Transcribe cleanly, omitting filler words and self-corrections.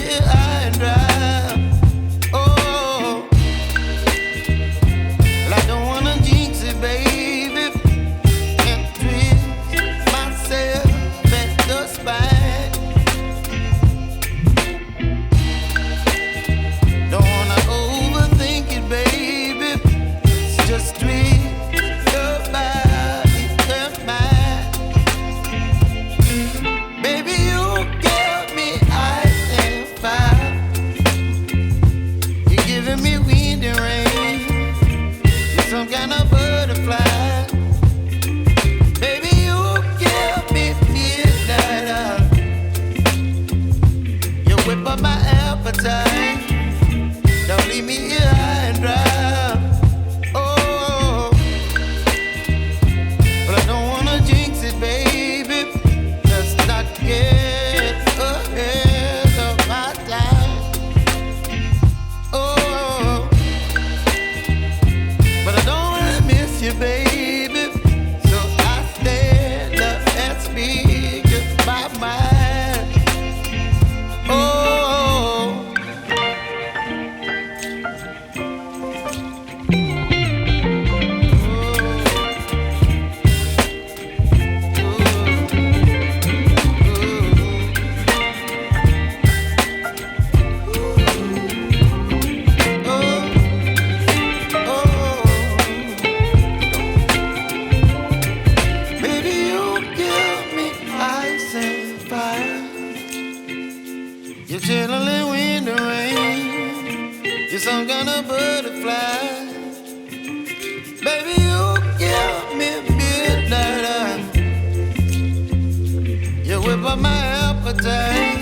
here high and dry. Oh, well, I don't wanna jinx it, baby, and twist myself at the spine. Don't wanna overthink it, baby. It's just twist your body and mine. Baby, you give me ice and fire. You're giving me wind and rain. You're some kind of butterfly. Baby, you give me midnight. You whip up my appetite. Don't leave me here high and dry. Oh, but I don't wanna jinx it, baby. Let's not get ahead of my time. Oh, but I don't wanna miss you, baby. So I stand up and speak my mind. Oh. Baby, you give me ice and fire. You're chilling wind and rain. You're some kind of butterfly. Baby, you give me midnight. You whip up my appetite.